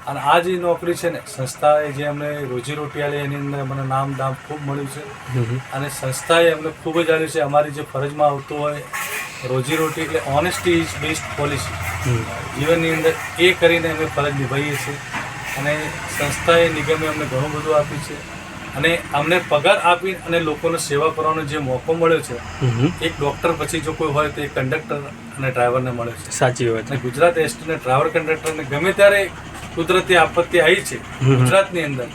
અને આ જે નોકરી છે ને, સંસ્થાએ જે અમને રોજીરોટી આલી એની અંદર મને નામ દામ ખૂબ મળ્યું છે. અને સંસ્થાએ અમને ખૂબ જ આલ્યું છે. અમારી જે ફરજમાં આવતું હોય રોજીરોટી એટલે ઓનેસ્ટી ઇઝ બેસ્ટ પોલિસી, જીવનની અંદર એ કરીને અમે ફરજ નિભાવીએ છીએ. અને સંસ્થાએ નિગમે અમને ઘણું બધું આપ્યું છે અને અમને પગાર આપી અને લોકોને સેવા કરવાનો જે મોકો મળ્યો છે, એક ડૉક્ટર પછી જો કોઈ હોય તો એ કંડક્ટર અને ડ્રાઈવરને મળે છે. સાચી વાત. અને ગુજરાત એસટીના ડ્રાઈવર કંડક્ટરને ગમે ત્યારે કુદરતી આપત્તિ આવી છે ગુજરાતની અંદર,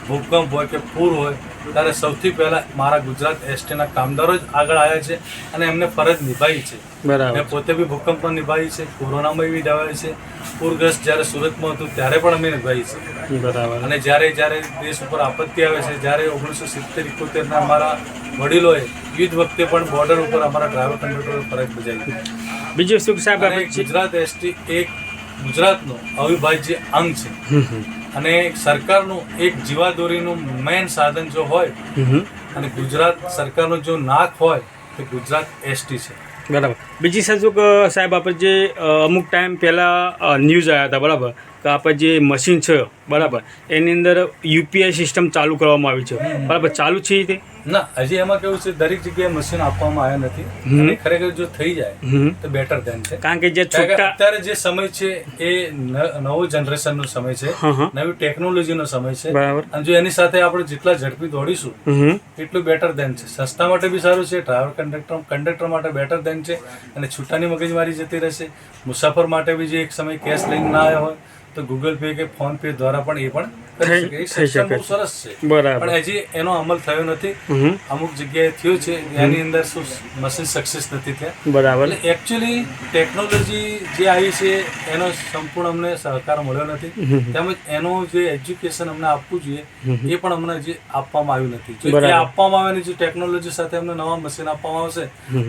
ભૂકંપ હોય કે પૂર હોય, ત્યારે સૌથી પહેલાં મારા ગુજરાત એસટીના કામદારો જ આગળ આવ્યા છે અને એમને ફરજ નિભાવી છે. બરાબર. મેં પોતે બી ભૂકંપમાં નિભાવી છે, કોરોનામાં બી નિભાવી છે, પૂરગ્રસ્ત જ્યારે સુરતમાં હતું ત્યારે પણ અમે નિભાવી છે. બરાબર. અને જ્યારે દેશ ઉપર આપત્તિ આવે છે, જ્યારે 1970-71ના અમારા વડીલોએ યુદ્ધ વખતે પણ બોર્ડર ઉપર અમારા ડ્રાઈવર કંડક્ટરોએ ફરજ બજાવી. બીજું શું સાહેબ અને ગુજરાત એસટી એક ગુજરાતનો અવિભાજ્ય અંગ છે અને સરકારનું એક જીવાદોરીનું મેઇન સાધન જો હોય અને ગુજરાત સરકારનો જો નાક હોય તો ગુજરાત એસટી છે. બરાબર. બીજી સાચું કે સાહેબ આપણે જે અમુક ટાઈમ પહેલાં ન્યૂઝ આવ્યા હતા બરાબર કે આપણે જે મશીન છે બરાબર એની અંદર યુપીઆઈ સિસ્ટમ ચાલુ કરવામાં આવી છે બરાબર, ચાલુ છે તે? ના, હજી એમાં કેવું છે દરેક જગ્યાએ મશીન આપવામાં આવ્યા નથી અને ખરેખર જો થઈ જાય તો બેટર ધેન છે. કારણ કે જે છૂટા અત્યારે જે સમય છે એ નવો જનરેશનનો સમય છે, નવી ટેકનોલોજીનો સમય છે. બરાબર. અને જો એની સાથે આપણે જેટલા ઝડપી દોડીશું એટલું બેટર ધેન છે. સંસ્થા માટે બી સારું છે, ડ્રાઈવર કંડક્ટર માટે બેટર ધેન છે અને છૂટાની મગજમારી જતી રહેશે. મુસાફર માટે બી જે એક સમય કેશ લઈને ના આવ્યા હોય તો ગૂગલ પે કે ફોન પે દ્વારા પણ એ પણ કરી શકે. એ સિસ્ટમ બહુ સરસ છે. બરાબર. પણ હજી એનો અમલ થયો નથી. અમુક જગ્યાએ થયું છે, એની અંદર શું મશીન સક્સેસ નથી થયા. બરાબર. એટલે એકચ્યુઅલી ટેકનોલોજી જે આવી છે એનો સંપૂર્ણ અમને સહકાર મળ્યો નથી, તેમજ એનું જે એજ્યુકેશન અમને આપવું જોઈએ એ પણ અમને હજી આપવામાં આવ્યું નથી. જો એ આપવામાં આવે ને જે ટેકનોલોજી સાથે અમને નવા મશીન આપવામાં આવશે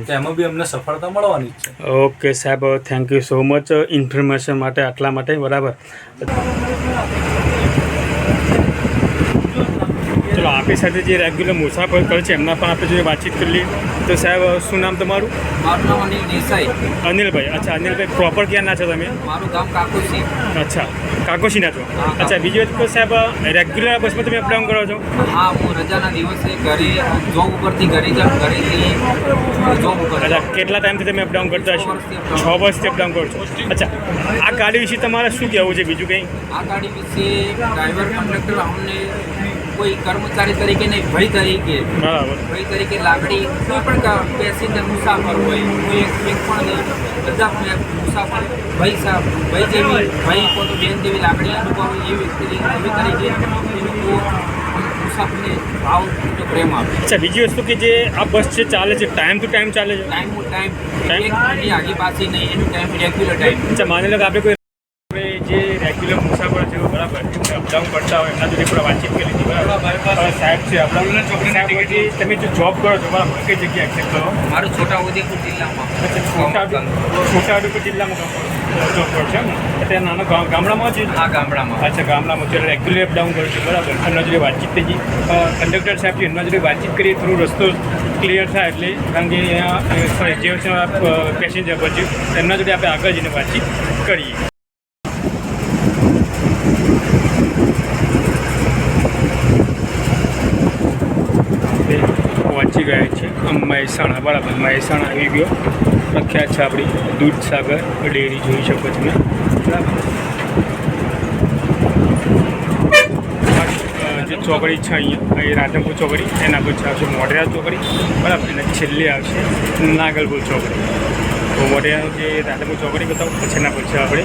તો એમાં બી અમને સફળતા મળવાની જ છે. ઓકે સાહેબ, thank you so much information માટે, આટલા માટે. બરાબર. ચલો, આપણી સાથે જે રેગ્યુલર મુસાફર કરે છે એમના પણ આપણે જોડે વાતચીત કરી લઈએ. તો સાહેબ, શું નામ તમારું? મારું નામ અનિલ દેસાઈ. અનિલભાઈ. અચ્છા, અનિલભાઈ પ્રોપર ક્યાં ના છો તમે? મારું ગામ કાકોસી. અચ્છા, કાકોશીના છો. અચ્છા, બીજી વાત કહો સાહેબ, રેગ્યુલર બસમાં તમે અપડાઉન કરો છો? હા, હું રજાના દિવસે ઘરે જોબ ઉપરથી ઘરે જાઉં, ઘરેથી જોબ ઉપર. અચ્છા, કેટલા ટાઈમથી તમે અપડાઉન કરતા હશો? 6 વર્ષથી અપડાઉન કરો છો. અચ્છા, આ ગાડી વિશે તમારે શું કહેવું છે બીજું કંઈ? આ ગાડી વિશે ડ્રાઈવર કંડક્ટર અમને કોઈ કર્મચારી તરીકે નહીં, ભાઈ તરીકે, બરાબર, ભાઈ તરીકે લાગણી, કોઈ પણ પેસેન્જર મુસાફર હોય, કોઈ એક પણ નહીં, બધા મુસાફર ભાઈ સાહેબ, ભાઈ જેવી, ભાઈ કો તો બેન જેવી લાગણી અનુભવે એવી તરીકે એ લોકો મુસાફરને ભાવ તો પ્રેમ આપે. અચ્છા, બીજી વસ્તુ કે જે આ બસ છે ચાલે છે ટાઈમ ટુ ટાઈમ ચાલે છે? ટાઈમ એક મિનિટની આગી પાછી નહીં, એનું ટાઈમ રેગ્યુલર ટાઈમ. અચ્છા, માની લો કે આપણે કોઈ જે રેગ્યુલર મુસાફર છે બરાબર એમને અપડાઉન કરતા હોય એમના જોડે પણ વાતચીત કરી લીધી બરાબર. હવે સાહેબ છે આપણા સાહેબ પછી તમે જો જોબ કરો છો બરાબર કઈ જગ્યાએ એક્સેપ્ટ કરો? મારું છોટા ઉદેપુર જિલ્લામાં. છોટાઉદેપુર જિલ્લામાં જોબ કરો છો એમ ને? અત્યારે નાના ગામડામાં જ? હા, ગામડામાં. અચ્છા, ગામડામાં ચાલો રેગ્યુલર અપડાઉન કરો છો બરાબર. એમના જોડે વાતચીત થઈ ગઈ, કંડક્ટર સાહેબ છે એમના જોડે વાતચીત કરીએ, થોડો રસ્તો ક્લિયર થાય એટલે કારણ કે અહીંયા જે પેસેન્જર બચ્યું એમના જોડે આપણે આગળ જઈને વાતચીત કરીએ. પહોંચી ગયા છે મહેસાણા બરાબર. મહેસાણા આવી ગયો, પ્રખ્યાત છે આપણી દૂધસાગર ડેરી, જોઈ શકો તમે બરાબર. જે ચોકડી છે અહીંયા એ રાધનપુર ચોકડી, એના પછી આવશે મોઢેરા ચોકડી બરાબર, અને છેલ્લે આવશે નાગલપુર ચોકડી. તો મોઢેરાનું જે રાધનપુર ચોકડી બતાવું, પછી એના પછી આપણે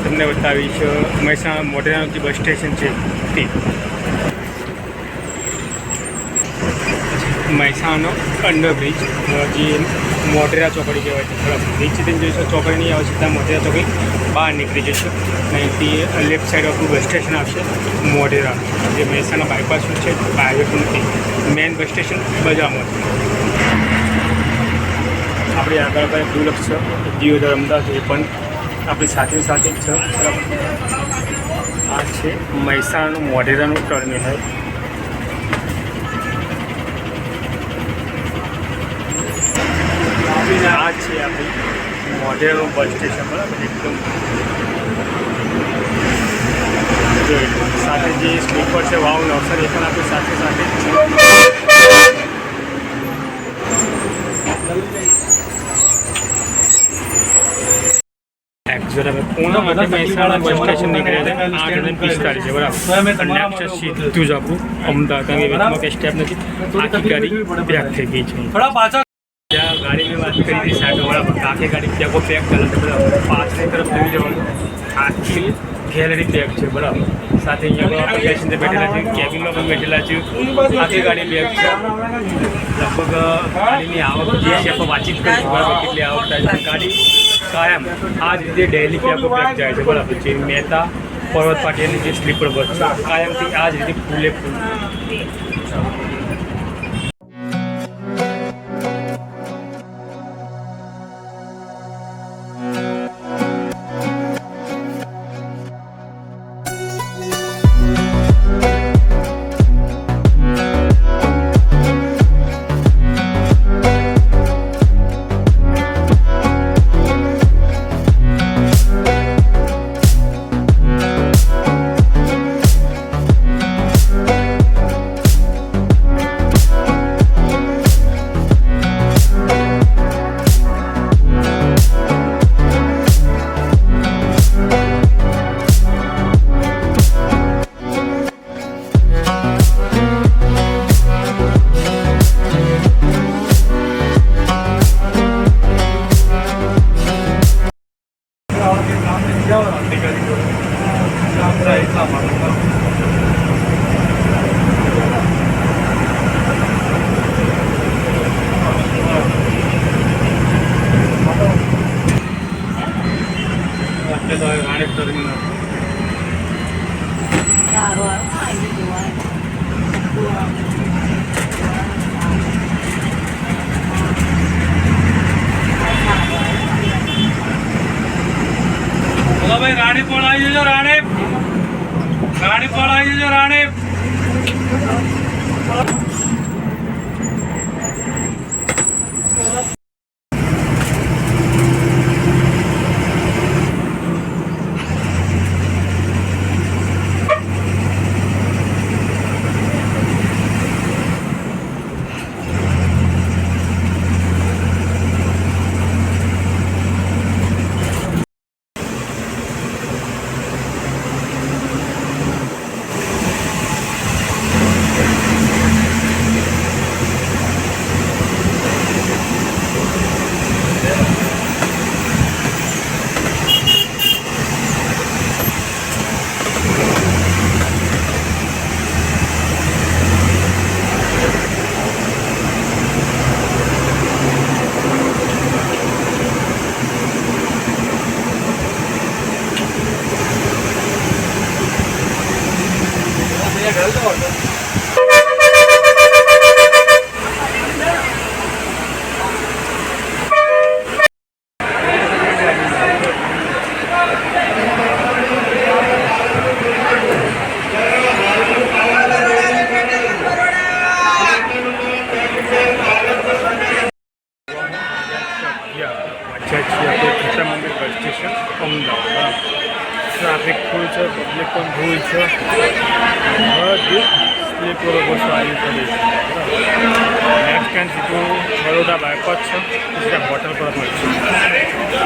તમને બતાવીશ મહેસાણા મોઢેરાનું જે બસ સ્ટેશન છે તે. મહેસાણાનો અંડરબ્રિજ જે મોઢેરા ચોકડી કહેવાય છે બરાબર. નીચેથી જોઈશું ચોકડી નહીં આવે, સીધા મોઢેરા ચોકડી બહાર નીકળી જશું. અહીંથી લેફ્ટ સાઈડ આપણું બસ સ્ટેશન આવશે મોઢેરા, જે મહેસાણા બાયપાસનું છે, હાઈવે પણ નથી, મેઇન બસ સ્ટેશન બજારમાં છે. આપણી આગળ આપણે ડુલક્સ છે દિયોદર અમદાવાદ, એ પણ આપણી સાથે જ છે બરાબર. આ છે મહેસાણાનું મોઢેરાનું ટર્મિનલ. આ છે આપણી મોઢેરાનું બસ સ્ટેશન બરાબર. એકદમ જોઈ લો, સાથે જે સ્લીપર છે વાવ નવસારી, એ પણ આપણી સાથે સાથે એક્ઝેક્ટ હવે પૂર્ણ માટે મહેસાણા બસ સ્ટેશન નીકળે છે 8:45 છે બરાબર. નેક્સ્ટ સીધું જ આપણું અમદાવાદ, કારણ કે વેચમાં કંઈ સ્ટેપ નથી, આખી ગાડી પેક થઈ ગઈ છે. ત્યાં ગાડીની વાત કરી હતી સાહેબ બરાબર, આખી ગાડી ત્યાં કોઈ પેક ચાલે છે બરાબર. પાછળની તરફ જોઈ જવાનું, આખી ગેલેરી પેક છે બરાબર. સાથે અહીંયા પેસેન્જર બેઠેલા છે, કેબિનમાં પણ બેઠેલા છે, આખી ગાડી પેક છે. લગભગ ગાડીની આવક જે છે આપણે વાતચીત કરીશું બરાબર, કેટલી આવક થાય છે. ગાડી કાયમ આ જ રીતે ડેલી પેક જાય છે બરાબર. જે મહેતા પર્વત પાટિયાની જે સ્લીપર બસ છે કાયમથી આ જ રીતે ફૂલે ફૂલ. ભાઈ રાણીપોળ આવી જજો, રાણીપોળ આવી જજો, રાણી. ટ્રાફિક ફૂલ છે, પબ્લિક પણ ફૂલ છે. બધી સ્લીપરો બસો આવી પડી છે. નેક્સ્ટ ટાઈમ સીધું બરોડા બાયપાસ છે, સીધા હોટલ પર મળશે.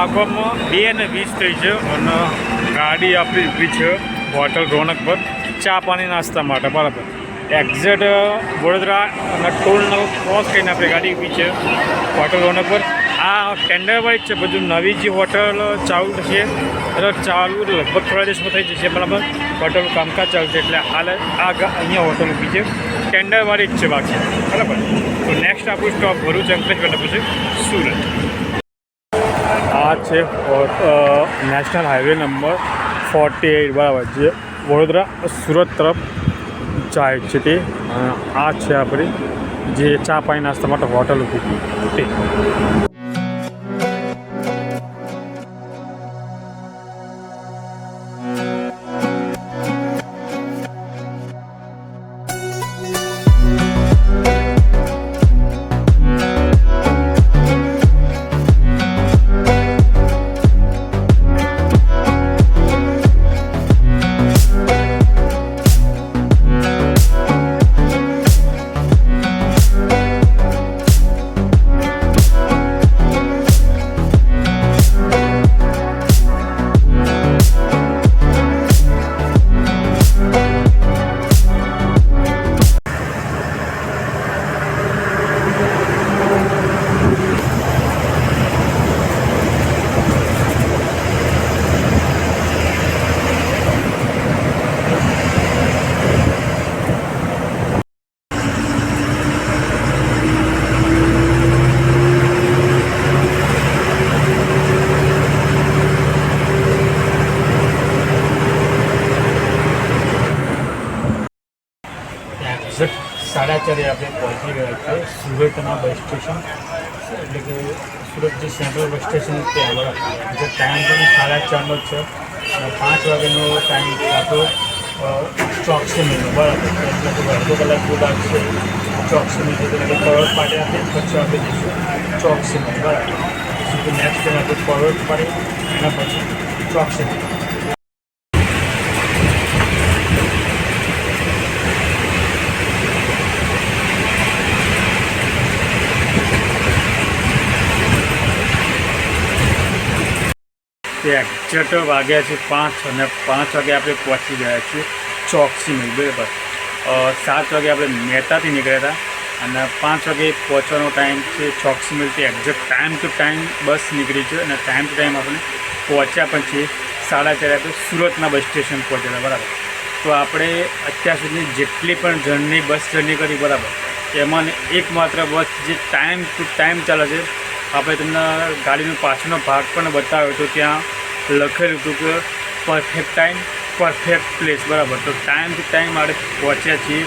આગળમાં 2:20 થઈ છે અને ગાડી આપણી ઊભી છે હોટલ રોનક પર ચા પાણી નાસ્તા માટે. બરાબર, એક્ઝેક્ટ વડોદરા અને ટોલનો ક્રોસ કરીને આપણી ગાડી ઊભી છે હોટલ રોનક પર. આ ટેન્ડરવાઇઝ છે, બધું નવી જે હોટલ ચાલુ થશે એટલે ચાલુ લગભગ થોડા દિવસમાં થઈ જશે. બરાબર, હોટલનું કામકાજ ચાલશે એટલે હાલ અહીંયા હોટલ ઊભી છે, ટેન્ડરવાળી જ છે બાકી. બરાબર, તો નેક્સ્ટ આપણું સ્ટોપ ભરૂચ અંકલેશ્વર પછી સુરત. આ છે નેશનલ હાઈવે નંબર 48. બરાબર, જે વડોદરા સુરત તરફ જાય છે તે. આ છે આપણી જે ચા પાણી નાસ્તા માટે હોટલ ઊભી તે. અત્યારે આપણે પહોંચી ગયા છે સુરતના બસ સ્ટેશન, એટલે કે સુરત જે સેન્ટ્રલ બસ સ્ટેશન ત્યાં બરાબર. જે ટાઈમ પણ 4:30નો જ છે અને 5 વાગ્યાનો ટાઈમ આપણો ચોકસી મિલનો બરાબર. એટલે કે અડધો કલાક જેવું લાગશે ચોકસી મિલ, એટલે કે પર્વત પાટી આપીએ પછી આપણે જઈશું ચોકસી મિલ બરાબર. સીધું નેક્સ્ટ ટાઈમ આપણે પર્વત પાડી એના પછી ચોકસી મિલ. તે એક્ઝેક્ટ વાગ્યા છે 5 અને 5 વાગે આપણે પહોંચી ગયા છીએ ચોકસી મિલ બરાબર. 7 વાગે આપણે મહેતાથી નીકળ્યા હતા અને 5 વાગે પહોંચવાનો ટાઈમ છે ચોકસી મિલથી. Exact time to time bus નીકળી છે અને ટાઈમ ટુ ટાઈમ આપણે પહોંચ્યા પણ છીએ. 4:30 આપણે સુરતના બસ સ્ટેશન પહોંચ્યા બરાબર. તો આપણે અત્યાર સુધી જેટલી પણ જર્ની બસ જર્ની કરી બરાબર, એમાં એકમાત્ર બસ જે ટાઈમ ટુ ટાઈમ ચાલે છે. આપણે તમને ગાડીનો પાછળનો ભાગ પણ બતાવ્યો તો ત્યાં લખેલું હતું કે પરફેક્ટ ટાઈમ પરફેક્ટ પ્લેસ બરાબર. તો ટાઈમ ટુ ટાઈમ આપણે પહોંચ્યા છીએ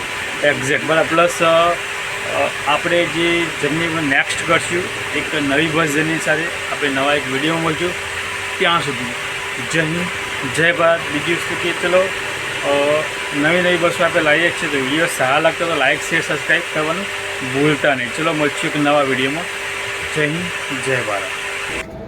એક્ઝેક્ટ બરાબર. પ્લસ આપણે જે જર્ની નેક્સ્ટ કરશું એક નવી બસ જર્ની સાથે આપણે નવા એક વિડીયો મળશું. ત્યાં સુધી જય હિન્દ જય ભારત. બીજી વસ્તુ કે ચલો નવી બસો આપણે લાવીએ છીએ તો વિડીયો સારા લાગતો તો લાઇક શેર સબસ્ક્રાઈબ કરવાનું ભૂલતા નહીં. ચલો મળશું એક નવા વિડીયોમાં. જય હિન્દ જય ભારત.